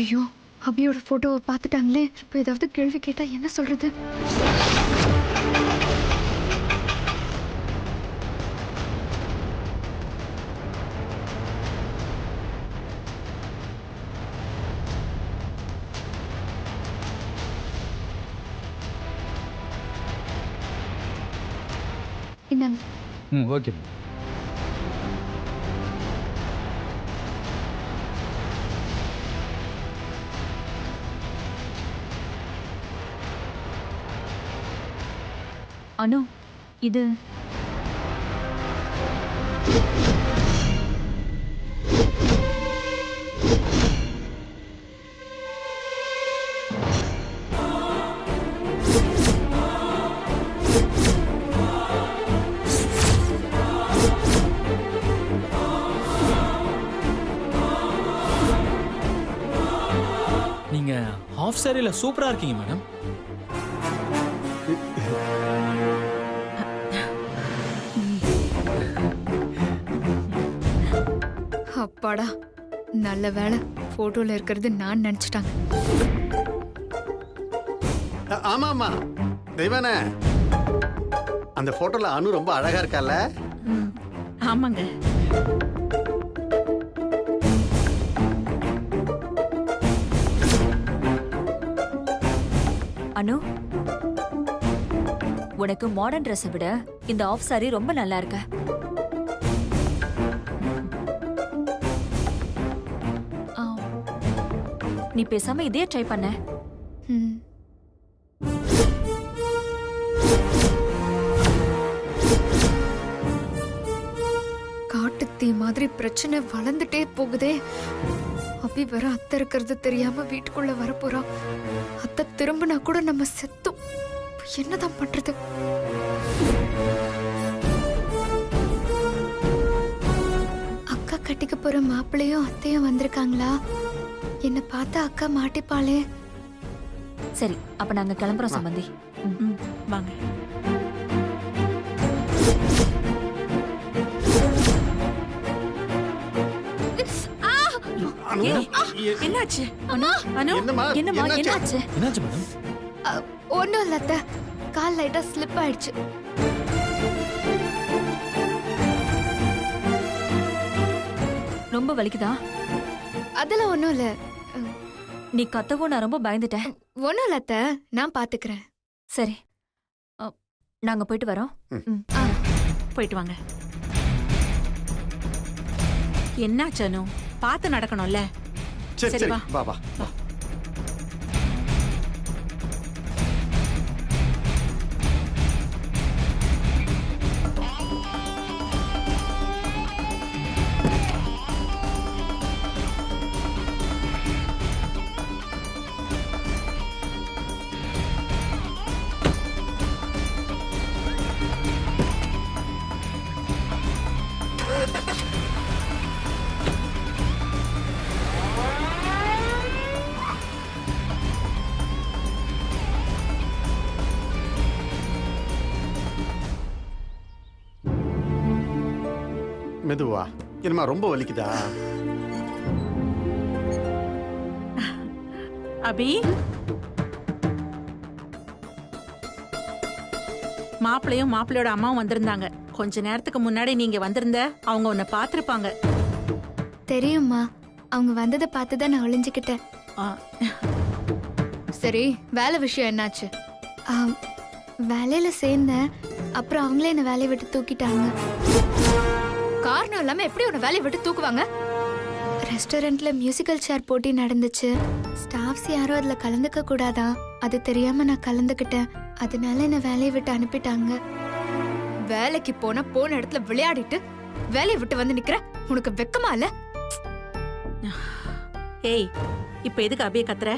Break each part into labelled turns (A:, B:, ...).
A: ஐயோ, அபியோட போட்டோவை பார்த்துட்டாங்களே. இப்போ ஏதாவது கேள்வி கேட்டா என்ன சொல்றது? என்னங்க?
B: ஓகே.
C: அனு, இது
D: நீங்க ஹாஃப் சாரியில சூப்பரா இருக்கீங்க மேடம்.
A: அப்பாடா, நல்ல வேலை போட்டோல இருக்கிறது நான் நினைச்சிட்டாங்க.
E: ஆமா ஆமா தெய்வானே, அந்த போட்டோல அனு ரொம்ப அழகா இருக்கால?
F: ஆமாங்க.
C: அனு, உனக்கு மாடர்ன் ட்ரெஸ்ஸை விட இந்த ஆஃப் சாரி ரொம்ப நல்லா இருக்க. நீ பேசாம இதே ட்ரை பண்ண.
A: காட்டுத்தீ மாதிரி பிரச்சனை வளர்ந்துட்டே போகுதே. அபி வர அத்தை இருக்கிறது தெரியாம வீட்டுக்குள்ள வரப்போறா. அத்தை திரும்பினா கூட நம்ம செத்தோம். என்னதான் பண்றது? அக்கா கட்டிக்க போற மாப்பிள்ளையும் அத்தையும் வந்திருக்காங்களா? என்ன பார்த்தா அக்கா மாட்டிப்பாளே.
C: சரி, அப்ப நாங்க கிளம்புறோம் சம்பந்தி.
F: வாங்க. என்னாச்சு? அனு,
E: என்னம்மா
C: என்னம்மா
E: என்னாச்சு?
C: என்னாச்சு?
D: என்னாச்சு மேடம்?
A: ஒன்னும் இல்ல அத்தை, கால் லைட்டா ஸ்லிப் ஆயிடுச்சு.
C: ரொம்ப வலிக்குதா?
A: அதெல்லாம் ஒன்னும் இல்ல.
C: நீ கத்தவும் நான் ரொம்ப பயந்துட்டேன்.
A: ஒன்னும் இல்ல அத்தை, நான் பாத்துக்கிறேன்.
C: சரி, நாங்க போயிட்டு வரோம்.
F: போயிட்டு வாங்க. என்னாச்சு அனு? பார்த்து நடக்கணும்ல.
E: சரி சரி,
F: வா
E: வா வா. மெதுவா. என்னமா ரொம்ப வலிக்குதா?
F: அபி, மாப்பிள்ளையும் மாப்பிள்ளையோட அம்மாவும் வந்திருந்தாங்க. கொஞ்ச நேரத்துக்கு முன்னாடி நீங்க வந்திருந்த அவங்க உன்னை பார்த்திருப்பாங்க.
A: தெரியுமா, அவங்க வந்ததை பார்த்துதான் நான் ஒளிஞ்சுக்கிட்டேன். சரி, வேலை விஷயம் என்னாச்சு? வேலையில சேர்ந்தேன், அப்புறம் அவங்களே என்ன வேலையை விட்டு தூக்கிட்டாங்க. காரணம் இல்லாம எப்படி உன்னை வேலையை விட்டு தூக்குவாங்க? ரெஸ்டாரண்ட்ல மியூசிக்கல் சேர் போட்டி நடந்துச்சு. ஸ்டாஃப்ஸ் யாரும் அதுல கலந்துக்க கூடாதா? அது தெரியாம நான் கலந்துக்கிட்டேன். அதனால என்ன வேலையை விட்டு அனுப்பிட்டாங்க. வேலைக்கு போன இடத்துல விளையாடிட்டு வேலையை விட்டு வந்து நிக்கிற. உனக்கு வெக்கமா இல்ல?
F: ஏய், இப்ப எதுக்கு அபிய கத்துற?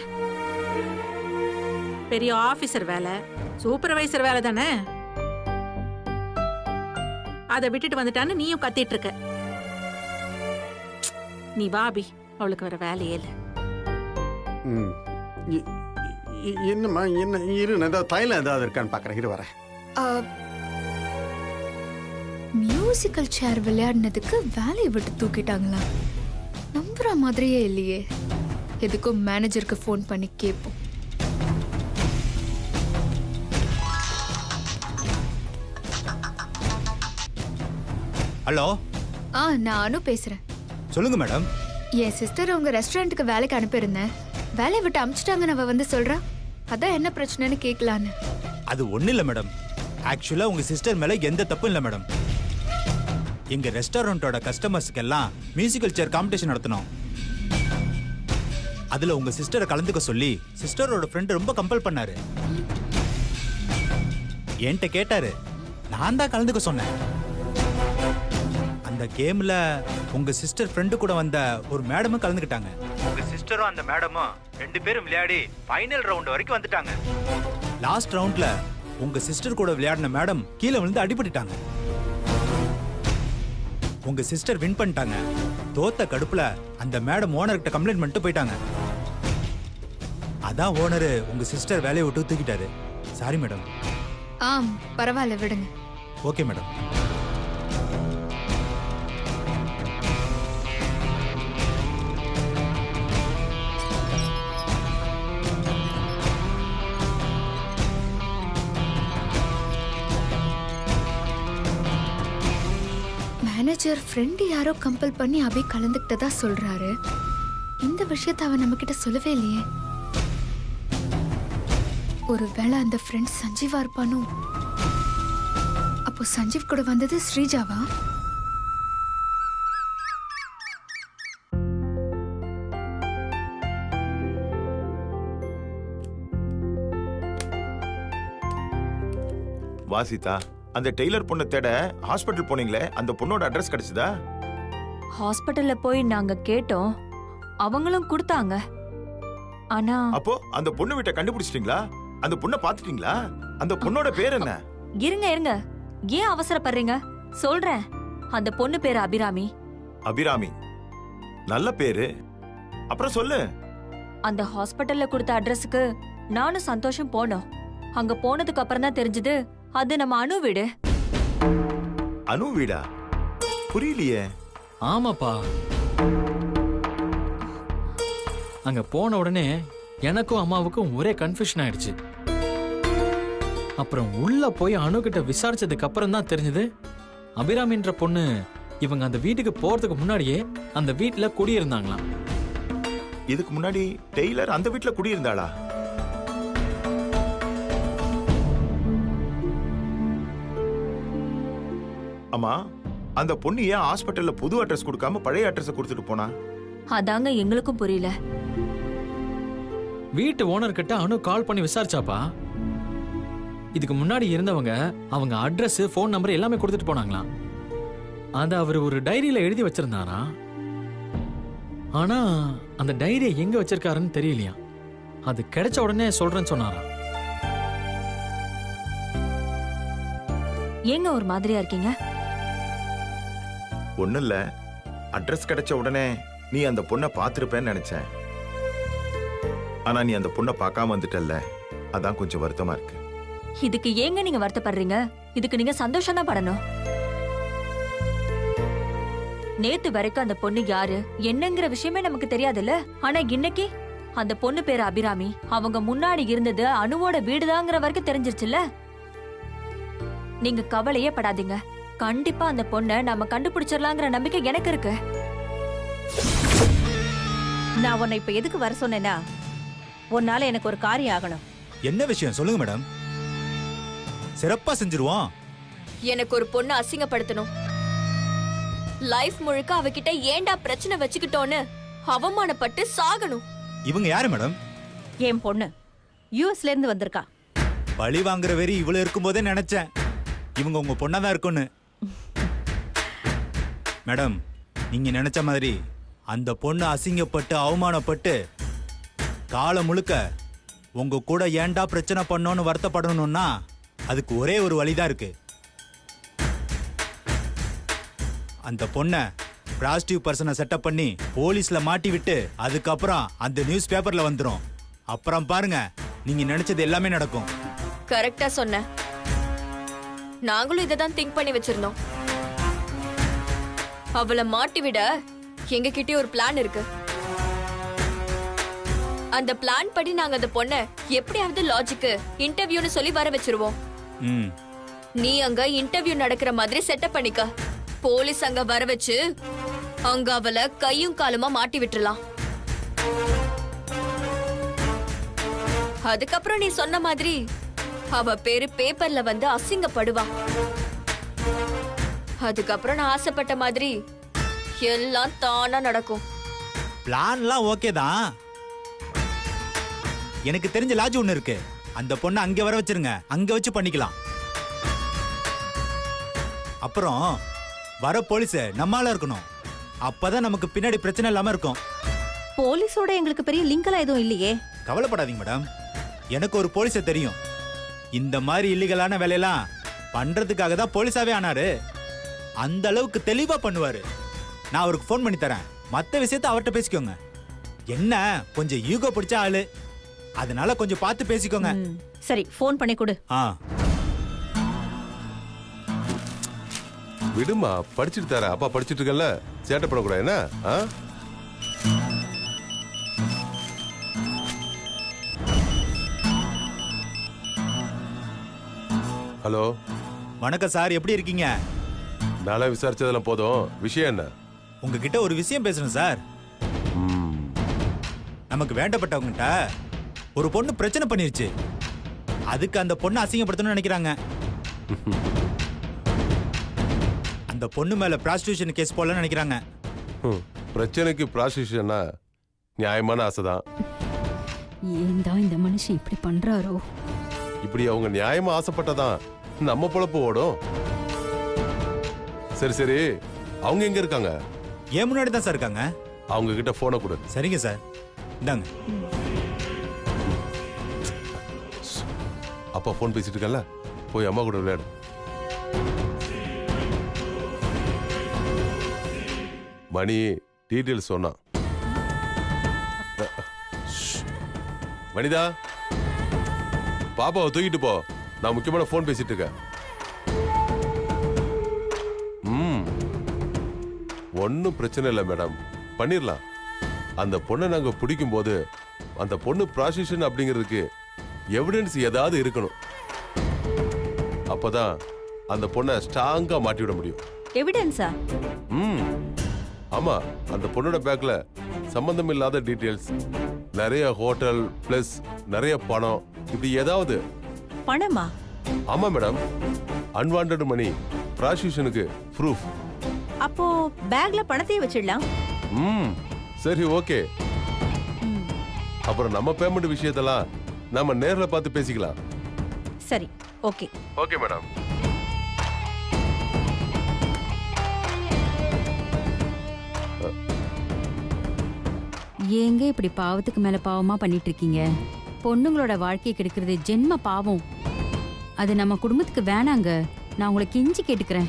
F: பெரிய ஆபீசர் வேலை, சூப்பர்வைசர் வேலை தானே. அதை விட்டுட்டு வந்துட்டான்னு நீயும் கத்திட்டு இருக்க. நீ வா அபி, அவளுக்கு வேற வேலையே இல்லை.
E: என்னம்மா என்ன இரு, ஏதாவது தைலம் ஏதாவது இருக்கான்னு பார்க்குறேன், இரு வரேன்.
A: மியூசிக்கல் சேர் விளையாடினதுக்கு வேலையை விட்டு தூக்கிட்டாங்களா? நம்புற மாதிரியே இல்லையே. எதுக்கும் மேனேஜருக்கு ஃபோன் பண்ணி கேட்போம்.
B: ஹலோ.
A: நானும் பேசுறேன்.
B: சொல்லுங்க மேடம்.
A: என் சிஸ்டர் உங்க ரெஸ்டாரண்ட்டுக்கு வேலைக்கு அனுப்பியிருந்தேன். வேலையை விட்டு அமிச்சிட்டாங்கன்னு அவ வந்து சொல்றா. அதான் என்ன பிரச்சனைன்னு கேட்கலான்னு.
B: அது ஒண்ணு இல்ல மேடம். ஆக்சுவலா உங்க சிஸ்டர் மேல எந்த தப்பும் இல்ல மேடம். எங்க ரெஸ்டாரண்டோட கஸ்டமர்ஸ்க்கு எல்லாம் மியூசிக்கல் சேர் காம்படிஷன் நடத்தணும். அதுல உங்க சிஸ்டரை கலந்துக்க சொல்லி சிஸ்டரோட ஃப்ரெண்ட் ரொம்ப கம்பல் பண்ணாரு. என்கிட்ட கேட்டாரு, நான் தான் கலந்துக்க சொன்னேன். அந்த கேம்ல உங்க சிஸ்டர் ஃப்ரெண்டு கூட வந்த ஒரு மேடமும் கலந்துக்கிட்டாங்க. உங்க சிஸ்டரும் அந்த மேடமும் 2 பேரும் விளையாடி ஃபைனல் ரவுண்ட் வரைக்கும் வந்துட்டாங்க. லாஸ்ட் ரவுண்ட்ல உங்க சிஸ்டர் கூட விளையாடின மேடம் கீழே விழுந்து அடிபட்டுட்டாங்க. உங்க சிஸ்டர் வின் பண்ணிட்டாங்க. தோத்த கடுப்புல அந்த மேடம் ஓனர்கிட்ட கம்ப்ளைண்ட் பண்ணிட்டு போயிட்டாங்க. அதான் ஓனர் உங்க சிஸ்டர் வேலையை விட்டு தூக்கிட்டாரு. Sorry madam.
A: பரவாயில்ல, விடுங்க.
B: Okay madam.
A: மேனேஜர் ஃப்ரெண்டு யாரோ கம்பல் பண்ணி அபி கலந்துக்கிட்டதா சொல்றாரு. இந்த விஷயத்தை அவன் நம்ம கிட்ட சொல்லவே இல்லையே. ஒருவேளை அந்த ஃப்ரெண்ட் சஞ்சீவா இருப்பானோ? அப்போ சஞ்சீவ் கூட வந்தது ஸ்ரீஜாவா?
G: வாசிதா, அந்த டெய்லர் பொண்ணை தேட ஹாஸ்பிட்டல் போனீங்களே, அந்த பொண்ணோட அட்ரஸ் கிடைச்சதா?
C: ஹாஸ்பிட்டல்ல போய் நாங்க கேட்டோம், அவங்களும் கொடுத்தாங்க. ஆனா
G: அப்போ அந்த பொண்ணு வீட்டை கண்டுபிடிச்சிட்டீங்களா? அந்த பொண்ணை பாத்துட்டீங்களா? அந்த பொண்ணோட பேர் என்ன?
C: இருங்க இருங்க, ஏன் அவசரப்படுறீங்க? சொல்றேன். அந்த பொண்ணு பேரு அபிராமி.
G: அபிராமி, நல்ல பேரு. அப்புறம் சொல்லு.
C: அந்த ஹாஸ்பிட்டல்ல கொடுத்த அட்ரஸுக்கு நானும் சந்தோஷம் போனோம். அங்க போனதுக்கு அப்புறம் தான் தெரிஞ்சது அது நம்ம அனு வீடு.
G: அனு வீடா? புரியலையே.
D: ஆமாப்பா. அங்க போன உடனே எனக்கும் அம்மாவுக்கும் ஒரே கன்ஃபியூஷன் ஆயிடுச்சு. அப்புறம் உள்ள போய் அனு கிட்ட விசாரிச்சதுக்கு அப்புறம் தான் தெரிஞ்சது அபிராமின்ற பொண்ணு இவங்க அந்த வீட்டுக்கு போறதுக்கு முன்னாடியே அந்த வீட்டுல குடியிருந்தாங்களாம்.
G: இதுக்கு முன்னாடி டெய்லர் அந்த வீட்டுல குடியிருந்தாளா? அம்மா, அந்த பொண்ணு ஏன் ஹாஸ்பிட்டல்ல புது அட்ரஸ் கொடுக்காம பழைய அட்ரஸ் கொடுத்துட்டு போனா?
C: அதாங்க எங்களுக்கும் புரியல.
D: வீட்டு ஓனர் கிட்ட அனு கால் பண்ணி விசாரிச்சாப்பா. இதுக்கு முன்னாடி இருந்தவங்க அவங்க அட்ரஸ், போன் நம்பர் எல்லாமே கொடுத்துட்டு போனாங்களாம். அத அவர் ஒரு டைரியில எழுதி வச்சிருந்தாரா. ஆனா அந்த டைரியை எங்க வச்சிருக்காருன்னு தெரியலையா. அது கிடைச்ச உடனே சொல்றேன்னு சொன்னாரா.
C: ஏங்க ஒரு மாதிரியா இருக்கீங்க?
G: ஒண்ணு இல்ல, அட்ரஸ் கிடைச்ச உடனே நீ அந்த பொண்ணை பார்த்திருப்பேன்னு நினைச்சேன். ஆனா நீ அந்த பொண்ணை பார்க்காம வந்துட்டல்ல, அதான் கொஞ்சம் வருத்தமா இருக்கு.
C: இதுக்கு ஏங்க நீங்க வருத்தப்படுறீங்க? இதுக்கு நீங்க சந்தோஷம் தான் படணும். நேத்து வரைக்கும் அந்த பொண்ணு யாரு என்னங்கிற விஷயமே நமக்கு தெரியாதுல்ல. ஆனா இன்னைக்கு அந்த பொண்ணு பேரு அபிராமி, அவங்க முன்னாடி இருந்தது அனுவோட வீடுதாங்கிற வரைக்கும் தெரிஞ்சிருச்சுல்ல. நீங்க கவலையே படாதீங்க. கண்டிப்பா அந்த பொண்ணை நாம கண்டுபிடிச்சிடலாங்கிற நம்பிக்கை எனக்கு இருக்கு.
H: நான் உன்னை இப்ப எதுக்கு வர சொன்னேன்னா, உன்னால எனக்கு ஒரு காரியம் ஆகணும்.
B: என்ன விஷயம் சொல்லுங்க மேடம். சிறப்பா செஞ்சிருவோம்.
C: எனக்கு ஒரு பொண்ணு அசிங்கப்படுத்தணும். லைஃப் முழுக்க அவகிட்ட ஏண்டா பிரச்சனை வச்சுக்கிட்டோன்னு அவமானப்பட்டு சாகணும்.
B: இவங்க யாரு மேடம்?
H: என் பொண்ணு யூஎஸ்ல இருந்து வந்திருக்கா.
B: பழி வாங்குற வெறி இவ்வளவு இருக்கும்போதே நினைச்சேன். இவங்க உங்க பொண்ணா தான் இருக்குன்னு. மேடம், நீங்க நினைச்ச மாதிரி அந்த பொண்ணு அசிங்கப்பட்டு அவமானப்பட்டு காலம் முழுக்க உங்க கூட ஏன்டா பிரச்சனை பண்ணோன்னு வருத்தப்படணும்னா அதுக்கு ஒரே ஒரு வழிதான் இருக்கு. அந்த பொண்ணை பாசிட்டிவ் பர்சனை செட்டப் பண்ணி போலீஸ்ல மாட்டி விட்டு அதுக்கப்புறம் அந்த நியூஸ் பேப்பர்ல வந்துரும். அப்புறம் பாருங்க, நீங்க நினைச்சது எல்லாமே நடக்கும்.
I: கரெக்டா சொன்ன. நாங்களும் இதை தான் திங்க் பண்ணி வச்சிருந்தோம். அவளை மாட்டி விட எங்க கிட்டே ஒரு பிளான் இருக்கு. அந்த பிளான் படி நாங்க அந்த பொண்ணை எப்படியாவது லாஜிக்கு இன்டர்வியூன்னு சொல்லி வர வச்சிருவோம்.
B: ம்,
I: நீ அங்க இன்டர்வியூ நடக்கிற மாதிரி செட்டப் பண்ணிக்க. போலீஸ் அங்க வர வச்சு அங்க அவளை கையும் காலுமா மாட்டி விட்டுறலாம். அதுக்கப்புறம் நீ சொன்ன மாதிரி அவ பேரு பேப்பர்ல வந்து அசிங்கப்படுவா. அதுக்கப்புறம் நான் ஆசைப்பட்ட மாதிரி எல்லாம் தானா நடக்கும்.
B: பிளான்லாம் ஓகே தான். எனக்கு தெரிஞ்ச லாஜ் ஒண்ணு இருக்கு. அந்த பொண்ணை அங்க வர வச்சிருங்க, அங்க வச்சு பண்ணிக்கலாம். அப்புறம் வர போலீஸ் நம்மால இருக்கணும். அப்பதான் நமக்கு பின்னாடி பிரச்சனை இல்லாம இருக்கும்.
H: போலீஸோட எங்களுக்கு பெரிய லிங்க்லாம் எதுவும் இல்லையே.
B: கவலைப்படாதீங்க மேடம், எனக்கு ஒரு போலீஸை தெரியும். இந்த மாதிரி இல்லீகலான வேலையெல்லாம் பண்றதுக்காக தான் போலீஸாவே ஆனாரு. அந்த அளவுக்கு தெளிவா பண்ணுவாரு. நான் அவருக்கு ஃபோன் பண்ணி தரேன். மத்த விஷயத்த அவர்கிட்ட பேசிக்கோங்க. என்ன கொஞ்சம் ஈகோ பிடிச்ச ஆளு, அதனால கொஞ்சம் பார்த்து பேசிக்கோங்க.
H: சரி, ஃபோன் பண்ணி கொடு.
J: விடுமா, படிச்சுட்டு தர. அப்பா படிச்சுட்டு இருக்கல, சேட்டை பண்ணக்கூடாது என்ன? ஹலோ,
B: வணக்கம் சார், எப்படி இருக்கீங்க?
J: நாளை விசாரிச்சதெல்லாம் போதும். விஷயம் என்ன?
B: உங்ககிட்ட ஒரு விஷயம் பேசணும் சார். நமக்கு வேண்டப்பட்டவங்கிட்ட ஒரு பொண்ணு பிரச்சனை பண்ணிருச்சு. அதுக்கு அந்த பொண்ணு அசிங்கப்படுத்தணும்னு நினைக்கிறாங்க. அந்த பொண்ணு மேல பிராஸ்டிடியூஷன் கேஸ் போடலன்னு நினைக்கிறாங்க.
J: பிரச்சனைக்கு பிராஸ்டிடியூஷன்னா நியாயமான ஆசைதான்.
K: ஏன் தான் இந்த மனுஷன் இப்படி பண்றாரோ?
J: இப்படி அவங்க நியாயமா ஆசைப்பட்டதான் நம்ம பொழப்பு ஓடும். சரி சரி, அவங்க எங்க இருக்காங்க?
B: ஏன் முன்னாடி தான் சார் இருக்காங்க.
J: அவங்க கிட்ட போனை கொடு.
B: சரிங்க சார், இந்தாங்க.
J: அப்பா போன் பேசிட்டு இருக்கல, போய் அம்மா கூட விளையாடு. மணி டீட்டெயில்ஸ் சொன்னான். மணிதா, பாப்பாவை தூக்கிட்டு போ, நான் முக்கியமான போன் பேசிட்டு இருக்கேன். ஒன்னும் பிரச்சனை இல்லை மேடம், பண்ணிடலாம். அந்த பொண்ணை நாங்க பிடிக்கும் போது அந்த பொண்ணு ப்ராஸ்டிடியூஷன் அப்படிங்கிறதுக்கு எவிடன்ஸ் ஏதாவது இருக்கணும். அப்பதான் அந்த பொண்ணை ஸ்ட்ராங்கா மாட்டி விட முடியும்.
H: எவிடன்ஸா?
J: ஆமா, அந்த பொண்ணோட பேக்ல சம்பந்தம் இல்லாத டீடைல்ஸ், நிறைய ஹோட்டல் பிளஸ் நிறைய பணம், இப்படி ஏதாவது.
H: பணமா?
J: ஆமா மேடம், அன்வான்ட் மணி ப்ராஸ்டிடியூஷனுக்கு ப்ரூஃப்.
H: அப்போ பேக்ல பணத்தையே வச்சிடலாம்.
J: சரி, ஓகே. அப்புறம் நம்ம பேமெண்ட் விஷயத்தெல்லாம் நாம நேர்ல பார்த்து பேசிக்கலாம்.
H: சரி, ஓகே.
J: Okay madam.
K: ஏங்க இப்படி பாவத்துக்கு மேல பாவமா பண்ணிட்டு இருக்கீங்க? பொண்ணுங்களோட வாழ்க்கையை கெடுக்கிறது ஜென்ம பாவம். அது நம்ம குடும்பத்துக்கு வேணாங்க. நான் உங்களை கெஞ்சி கேட்டுக்கிறேன்,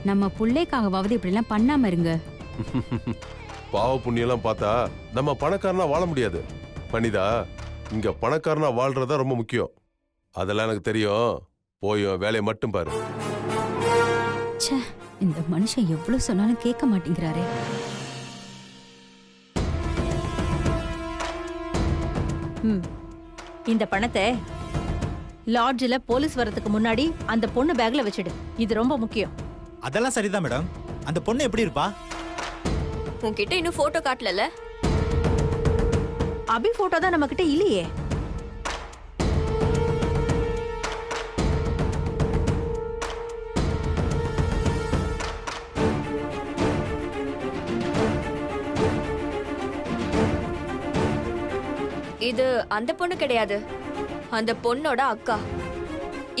K: நம்ம பிள்ளைக்காகவாவது இப்படி எல்லாம் பண்ணாம இருங்க.
J: பாவ புண்ணியெல்லாம் பார்த்தா நம்ம பணக்காரனா வாழ முடியாது. பண்ணிதா, இங்க பணக்காரனா வாழ்றதா ரொம்ப முக்கியம். அதெல்லாம் எனக்கு தெரியும். போய் வேலையை மட்டும் பாரு.
K: ச்சே, இந்த மனுஷன் எவ்வளவு சொன்னாலும் கேட்க மாட்டேங்கிறாரே.
H: இந்த பணத்தை லாட்ஜில் போலீஸ் வரதுக்கு முன்னாடி அந்த பொண்ணு பேக்ல வச்சிடு. இது ரொம்ப முக்கியம்.
B: அதெல்லாம் சரிதான் மேடம். அந்த பொண்ணு எப்படி இருப்பா?
I: உன்கிட்ட இன்னும் போட்டோ காட்டல.
H: அபி போட்டோ தான் நம்ம கிட்ட இல்லையே.
I: இது அந்த பொண்ணு கிடையாது, அந்த பொண்ணோட அக்கா.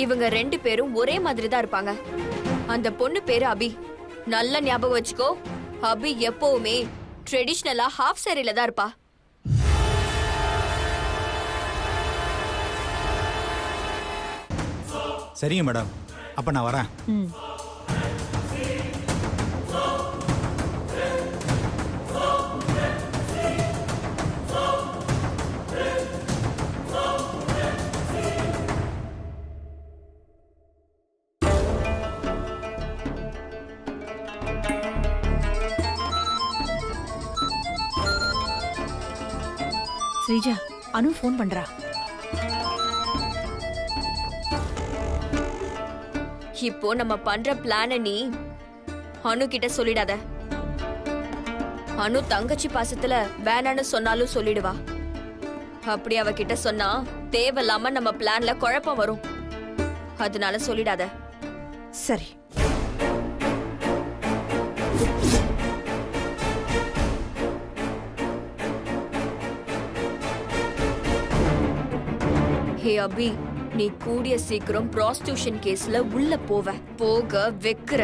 I: இவங்க 2 பேரும் ஒரே மாதிரி தான் இருப்பாங்க. அந்த பொண்ணு பேரு அபி. நல்ல ஞாபகம் வச்சுக்கோ, அபி எப்பவுமே ட்ரெடிஷ்னலா ஹாஃப் சாரில தான் இருப்பா.
B: சரிங்க மேடம், அப்ப நான் வரேன்.
F: ஸ்ரீஜா, அனு ஃபோன் பண்றா.
I: இப்போ நம்ம பண்ற பிளான நீ அனு கிட்ட சொல்லிடாத. அனு தங்கச்சி பாசத்துல வேணான்னு சொன்னாலும் சொல்லிடுவா. அப்படி அவகிட்ட சொன்னா தேவையில்லாம நம்ம பிளான்ல குழப்பம் வரும். அதனால சொல்லிடாத.
F: சரி.
I: ஹே அபி, நீ கூடிய சீக்கிரம் ப்ராஸ்டியூஷன் கேஸ்ல உள்ள போக வைக்கிற.